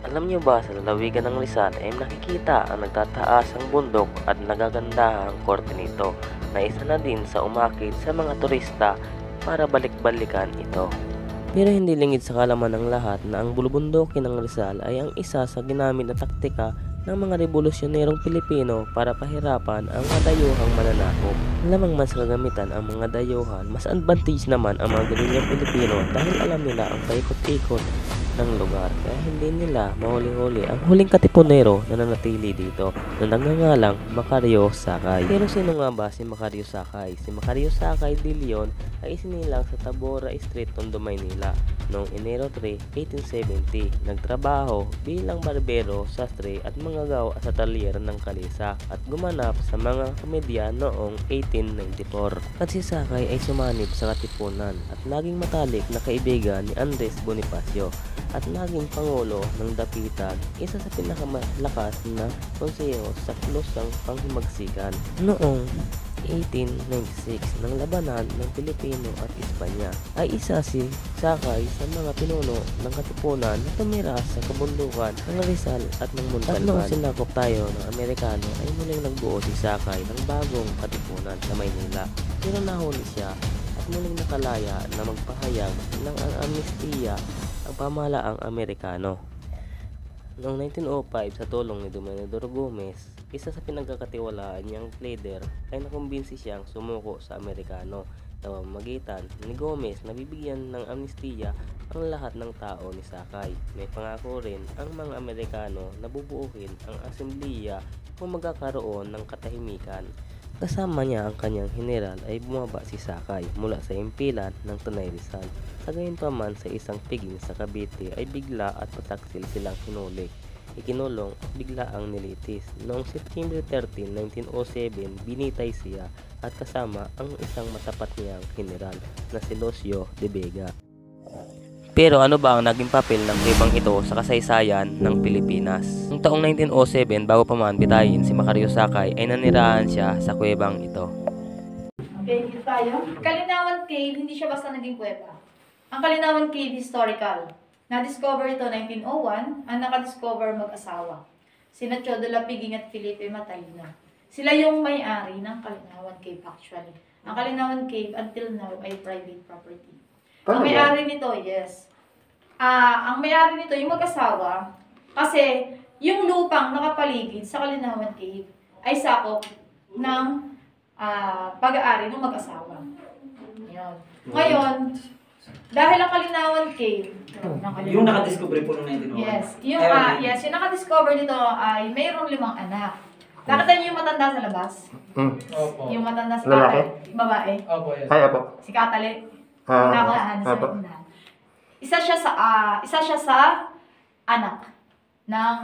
Alam niyo ba sa lalawigan ng Rizal ay nakikita ang nagtataasang bundok at nagagandahang korte nito na isa na din sa umakit sa mga turista para balik-balikan ito. Pero hindi lingid sa kalaman ng lahat na ang bulubundukin ng Rizal ay ang isa sa ginamit na taktika ng mga revolusyonerong Pilipino para pahirapan ang mga dayuhang mananakop. Lamang man sa kagamitan ang mga dayuhan, mas advantage naman ang mga gerilyang Pilipino dahil alam nila ang paikot-ikot ng lugar kaya hindi nila mahuli-huli ang huling katipunero na nanatili dito na nagngangalang Macario Sakay. Pero sino nga ba si Macario Sakay? Si Macario Sakay de Leon ay isinilang sa Tabora Street, Tondo, Maynila noong Enero 3, 1870. Nagtrabaho bilang barbero, sastre at manggagawa sa talyer ng kalisa at gumanap sa mga komedya noong 1894. At si Sakay ay sumanib sa katipunan at naging matalik na kaibigan ni Andres Bonifacio at naging pangulo ng Dapitan, isa sa pinakamalakas na konseho sa lusang panghimagsikan. Noong 1896 ng labanan ng Pilipino at Espanya ay isa si Sakay sa mga pinuno ng katipunan na tumira sa kabundukan ng Rizal at ng Montalban. At noong sinakop tayo ng Amerikano ay muling nagbuo si Sakay ng bagong katipunan sa Maynila. Pero nahuli siya at muling nakalaya na magpahayag ng ang amnestiya ang pamahalaang Amerikano. Noong 1905 sa tulong ni Dominador Gomez, isa sa pinagkakatiwalaan niyang leader ay nakumbinsi siyang sumuko sa Amerikano. Sa pamamagitan ni Gomez na bibigyan ng amnestiya ang lahat ng tao ni Sakay. May pangako rin ang mga Amerikano na bubuuin ang asembleya kung magkakaroon ng katahimikan. Kasama niya ang kanyang general ay bumaba si Sakay mula sa impilan ng Tanay Rizal. Sa gayunpaman sa isang piging sa Cavite ay bigla at pataksil silang hinuli. Ikinulong at bigla ang nilitis. Noong September 13, 1907 binitay siya at kasama ang isang matapat niyang general na si Lucio de Vega. Pero ano ba ang naging papel ng kuwebang ito sa kasaysayan ng Pilipinas? Noong taong 1907 bago pa man bitayin si Macario Sakay ay nanirahan siya sa kuwebang ito. Okay, dito tayo. Kalinawan Cave, hindi siya basta naging kuweba. Ang Kalinawan Cave historical. Na-discover ito 1901, ang nakadiscover mag-asawa. Sina Chiodo Lapiging at Felipe Matalino. Sila yung may-ari ng Kalinawan Cave actually. Ang Kalinawan Cave until now ay private property. Ang may-ari nito, yes. Ang may-ari nito yung mag-asawa kasi yung lupang nakapaligid sa Kalinawan Cave ay sakop ng pag-aari ng mag-asawa. Yun. Ngayon, dahil ang Kalinawan Cave, yung nakadiscover po noong 1901. yes, yung nakadiscover nito ay mayroong 5 anak. Nakita niyo yung matanda sa labas? Opo. Yung matanda sa Lalaki? babae? Opo, yes. Ay, apo. Si Katale? Apo. Isa siya sa anak ng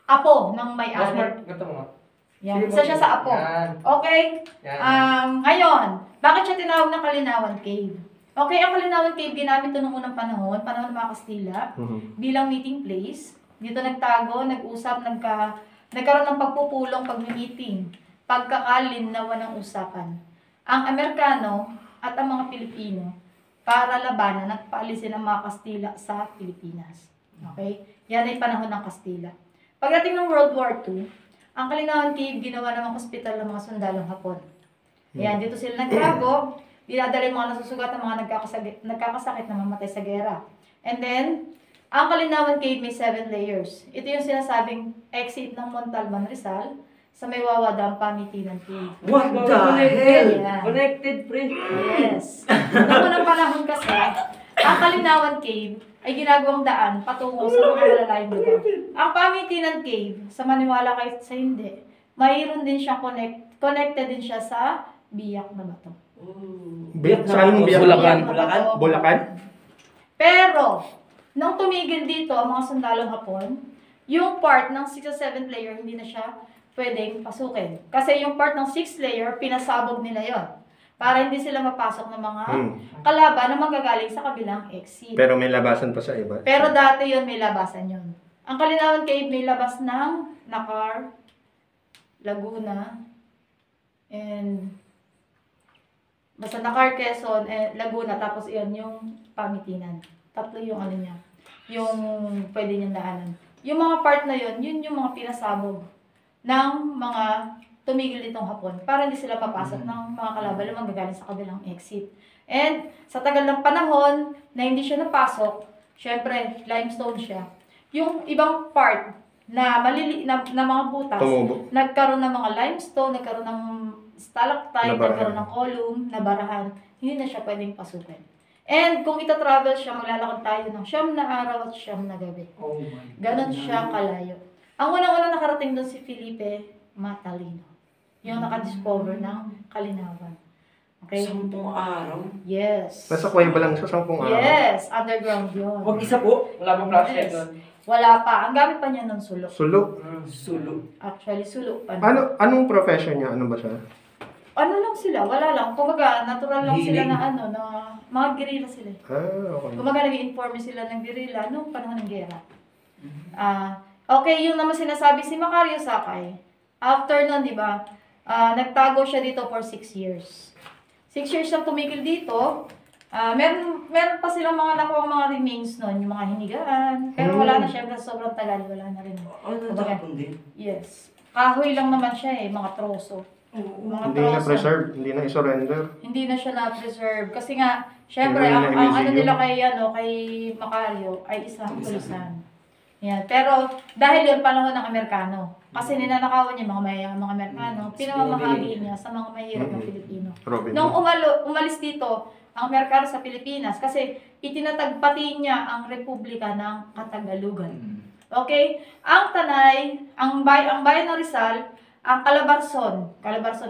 apo ng may-ari. Ganito mo nga. Yan, isa siya sa apo. Yan. Okay? Yan. Ngayon, bakit siya tinawag na Kalinawan Cave? Okay, ang Kalinawan Cave ginamit ito noong unang panahon ng mga Kastila, bilang meeting place. Dito nagtago, nag-usap, nagkaroon ng pagpupulong, pag-meeting, pagkakalinawan ng usapan. Ang Amerikano at ang mga Pilipino para labanan at paalisin ang mga Kastila sa Pilipinas. Okay? Yan ay panahon ng Kastila. Pagdating ng World War II, ang Kalinawan Cave ginawa namang hospital ng mga sundalong Hapon. Ayan, dito sila nagtago, dinadala yung mga nasusugat ng mga nagkakasakit na mamatay sa gera. And then, ang Kalinawan Cave may 7 layers. Ito yung sinasabing exit ng Montalban, Rizal sa may Wawadang Pamitinan Cave. What the hell? Yeah. Connected, pre. Yes. Noong unang panahon kasi, ang Kalinawan Cave ay ginagawang daan patungo sa mga malalayong lugar. Ang Pamitinan Cave, sa maniwala kayo sa hindi, mayroon din siyang connected din siya sa biyak na bato. Biyak? Saan yung biyak? Bulacan. Bulacan. Bulacan? Pero, nung tumigil dito ang mga sundalong Hapon, yung part ng 6th at 7th layer hindi na siya pwedeng pasukin. Kasi yung part ng 6th layer, pinasabog nila yon para hindi sila mapasok ng mga kalaban na manggagaling sa kabilang exit. Pero may labasan pa sa iba. Pero dati yon may labasan yon. Ang Kalinawan Cave may labas ng Nakar, Laguna, and basta Nakar, Quezon, Laguna, tapos iyon yung Pamitinan. Tatlo yung ano niya. yung pwede niyang daanan. Yung mga part na yun yung mga pinasabog ng mga tumigil itong Hapon para hindi sila papasok ng mga kalaban na manggagaling sa kabilang exit. And sa tagal ng panahon na hindi siya napasok, syempre, limestone siya. Yung ibang part na na mga butas, Tumubo. nagkaroon ng mga limestone, nagkaroon ng stalactite, Nabarahan. nagkaroon ng column, nabarahan, hindi na siya pwedeng pasukin. And kung ita-travel siya, maglalakad tayo ng 9 na araw at 9 na gabi. Oh my God. Ganon siya kalayo. Ang unang-unang nakarating doon si Felipe Matalino. Yung nakadiscover ng kalinawan. Okay? 10 araw. Yes. Nasa kuweba lang siya 10 araw. Yes, underground yun. Huwag isa po. Wala pang flashlight Yes. doon. Wala pa. Ang gamit pa niya ng sulok. Sulok. Sulo. Actually, sulok pa. Anong profession niya? Ano ba siya? Ano lang sila? Wala lang. Kumbaga, natural lang sila Hiling. na na mga guerrilla sila. Okay. Kumbaga, nag-inform sila ng guerrilla noong panahon ng gera. Okay, yung naman sinasabi si Macario Sakay. After nun, di ba, nagtago siya dito for 6 years. 6 years siyang tumigil dito. Meron pa silang mga nakuha mga remains nun, yung mga hinigaan. Pero wala na, syempre, sobrang tagal, wala na rin. Ano natapon din? Yes. Kahoy lang naman siya mga troso. Mga Hindi na troso. preserve, hindi na i-surrender. Hindi na siya na-preserve. Kasi nga, syempre, Hindi na ang ano museum. nila kay Macario ay isang tulisan. Yan. Pero, dahil yun, panahon ng Amerikano. Kasi ninanakawan niya mga Amerikano, pinamamahagi niya sa mga mahirap na Pilipino. Robin. Nung umalis dito, ang Amerikano sa Pilipinas, kasi itinatagpati niya ang Republika ng Katagalugan. Okay? Ang Tanay, ang bayan ng Rizal, ang Calabarzon,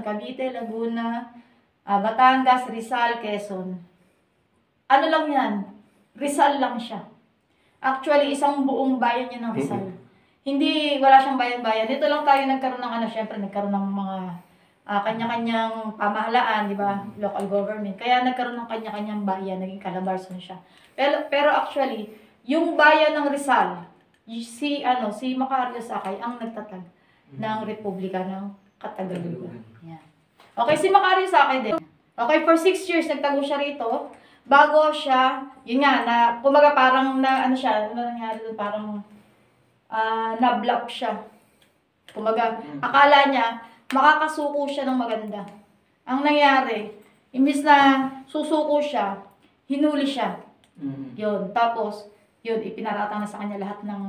Cavite, Laguna, Batangas, Rizal, Quezon. Ano lang yan? Rizal lang siya. Actually, isang buong bayan niya ng Rizal. Hindi, wala siyang bayan-bayan. Dito lang tayo nagkaroon ng syempre, nagkaroon ng mga kanya-kanyang pamahalaan, di ba? Local government. Kaya nagkaroon ng kanya-kanyang bayan, naging Calabarzon siya. Pero actually, yung bayan ng Rizal, si Macario Sakay ang nagtatag ng Republika ng Katagalugan. Yan. Okay, si Macario Sakay din. Okay, for 6 years nagtago siya rito. Bago siya, yun nga, kumaga parang ano nangyari doon, parang na-block siya. Kumaga, akala niya, makakasuko siya ng maganda. Ang nangyari, imbis na susuko siya, hinuli siya. Yun, tapos, ipinaratang na sa kanya lahat ng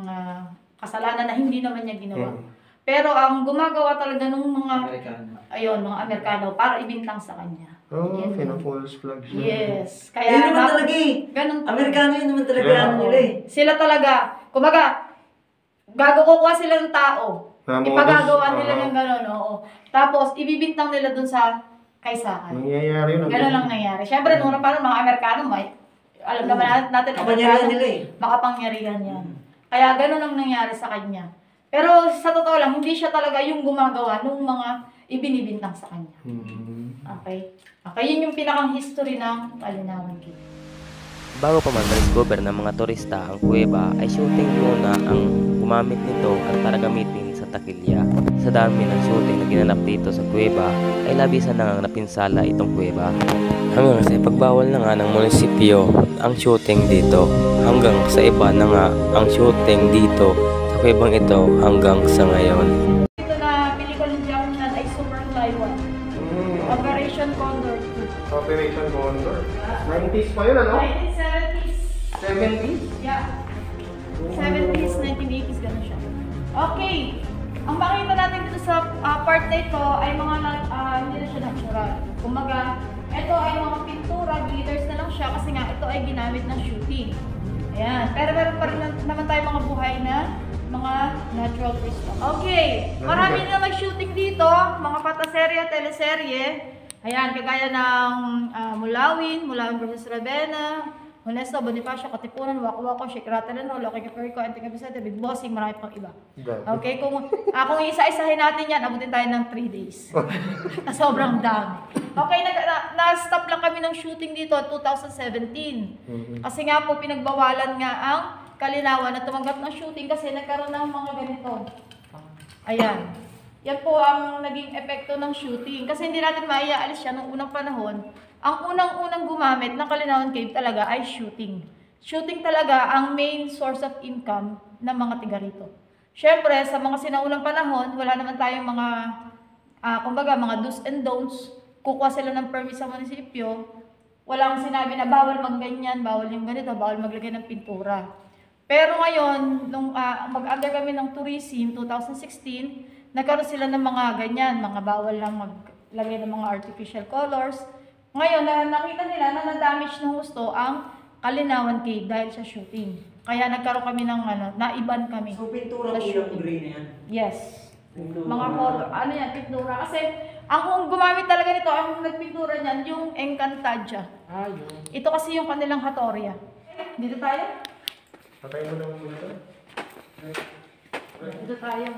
kasalanan na hindi naman niya ginawa. Pero ang gumagawa talaga ng mga mga Amerikano para ibintang sa kanya. Pinapulse flag siya. Yes. Yun Kaya naman talaga eh. ganun. Amerikano yun naman talaga Yeah. ano nila eh. Sila talaga, kumaga, kukuha sila ng tao. Ipagagawa nila ng gano'n, oo. Tapos, ibibintang nila dun sa kaysakan. Nangyayari yun. Gano'n lang nangyari. Siyempre, noon pa mga Amerikano, alam naman natin, Kapangyarihan nila eh. makapangyarihan yan. Kaya gano'n ang nangyari sa kanya. Pero sa totoo lang, hindi siya talaga yung gumagawa ng mga ibinibintang sa kanya. Okay? Okay, yun yung pinakang history ng Kalinawan Cave. Bago pa man ma-discover ng mga turista ang kuweba ay shooting muna ang gumamit nito at para gamitin sa takilya. Sa dami ng shooting na ginanap dito sa kuweba ay labisan na nga napinsala itong kuweba. Hanggang sa pagbawal na nga ng munisipyo ang shooting dito. Hanggang sa iba na nga ang shooting dito sa kuwebang ito hanggang sa ngayon. Ito na pelikula ng Jackman ay Super Taiwan. Operation Condor 2. Operation Condor. 90s pa yun, ano? 1970s. 70s? Yeah. 70s, 1980s, gano'n siya. Okay. Ang makikita natin dito sa part na ito ay mga hindi na siya natural. Kumaga, ito ay mga pintura, glitters na lang siya kasi nga ito ay ginamit ng shooting. Ayan. Pero meron pa rin naman tayo mga buhay na mga natural crystal. Okay. Marami na mag-shooting dito. Mga pataserye, teleserye. Ayan, kagaya ng Mulawin versus Ravenna, Honesto, Bonifacio, Katipunan, Wako-Wako, Shake Rattle and Roll, Loki Caprico, Anting Abisete, Big Bossing, marami pang iba. Okay, kung isa-isahin natin yan, abutin tayo ng 3 days. Sobrang dami. Okay, na-stop lang kami ng shooting dito 2017. Kasi nga po, pinagbawalan nga ang Kalinawan na tumanggap ng shooting kasi nagkaroon ng mga ganito. Ayan. Yan po ang naging epekto ng shooting. Kasi hindi natin maiaalis siya noong unang panahon. Ang unang-unang gumamit ng Kalinawan Cave talaga ay shooting. shooting talaga ang main source of income ng mga tiga rito. Syempre, sa mga sinaunang panahon, wala naman tayong mga, kumbaga, mga do's and don'ts. Kukuha sila ng permit sa munisipyo. Walang sinabi na bawal magganyan, bawal yung ganito, bawal maglagay ng pintura. Pero ngayon, nung mag-under kami ng tourism, 2016, nagkaroon sila ng mga ganyan, mga bawal lang maglagay ng mga artificial colors. Ngayon, nakita nila na na-damage ng gusto ang Kalinawan Cave dahil sa shooting. Kaya nagkaroon kami ng naiban kami. So, pintura sa po yung shooting. green na yan. Yes. Pintura. Mga color, yan, pintura. Kasi, ang gumamit talaga nito, ang nagpintura niyan, yung Encantadia. Yun. Ito kasi yung kanilang Hatoria. Dito tayo. Patay mo na muna ito. Dito tayo.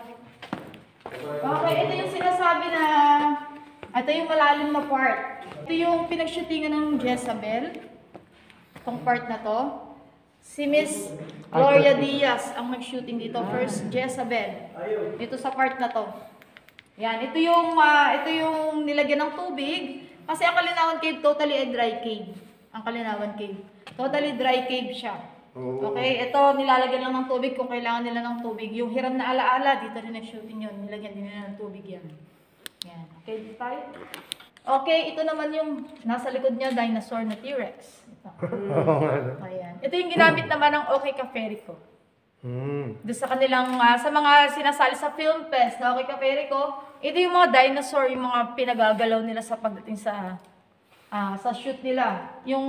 Okay, ito yung sinasabi na, ito yung malalim na part. Ito yung pinag-shootingan ng Jezabel. Itong part na to. Si Miss Gloria Diaz ang nag-shooting dito. First Jezabel. Dito sa part na to. Yan, ito yung nilagyan ng tubig. Kasi ang Kalinawan Cave, totally a dry cave. Ang Kalinawan Cave. Totally dry cave siya. Okay, ito nilalagyan lang ng tubig kung kailangan nila ng tubig. Yung hiram na alaala, dito rin nag-shooting yun. Nilagyan din nila ng tubig yan. Yan. Okay, dito tayo. Okay, ito naman yung nasa likod niya, dinosaur na T-Rex. Ito. Ayan. Ito yung ginamit naman ng OK Caferico. Doon sa kanilang, sa mga sinasali sa film fest na OK Caferico, ito yung mga dinosaur, yung mga pinagagalaw nila sa pagdating sa shoot nila. Yung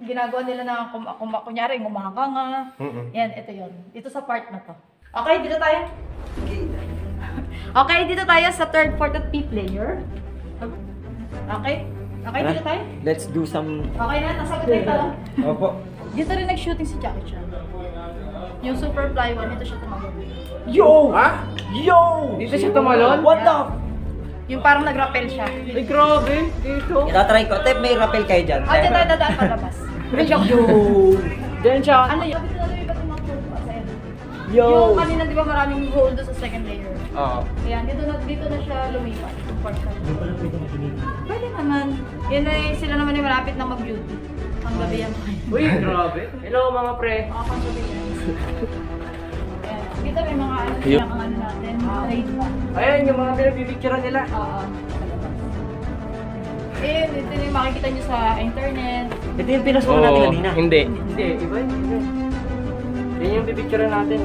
ginagawa nila na kunyari, ngumanga. Yan, ito yun. Dito sa part na to. Okay, dito tayo. Okay, dito tayo sa third, fourth, at fifth layer. Okay? Okay, dito tayo. Let's do some... Okay na, nasagot na ito. Opo. Dito rin nag-shooting si Jackie Chan. Yung Superfly 1, ito siya tumalon. Yo! Ha? Yo! Dito siya tumalon? What the? Yung parang nag-rappel siya. Ay, grabe. Dito. Itatry ko. Tep, may rappel kayo dyan. Dito tayo dadaan palabas. Yo! Diyan siya. Ano yun? Sabi ko na lumipat yung mga hole pa sa end. Yo! Yung kanina di ba maraming hole doon sa second layer. Oo. Kaya dito na siya lumipat. Yung part na. Pwede naman. Yun ay sila naman yung malapit na mag-beauty. Ang gabi yan. Uy, grabe. Hello mga pre. Pang gabi yan. Ayan. Dito may mga ano natin. Trade pa. Ayan, yung mga pinag-picturean nila. Oo. Eh, ito yung makikita nyo sa internet. Ito yung pinasukan natin kanina. Hindi. Hindi, iba yun. Yan yung pipicturean natin.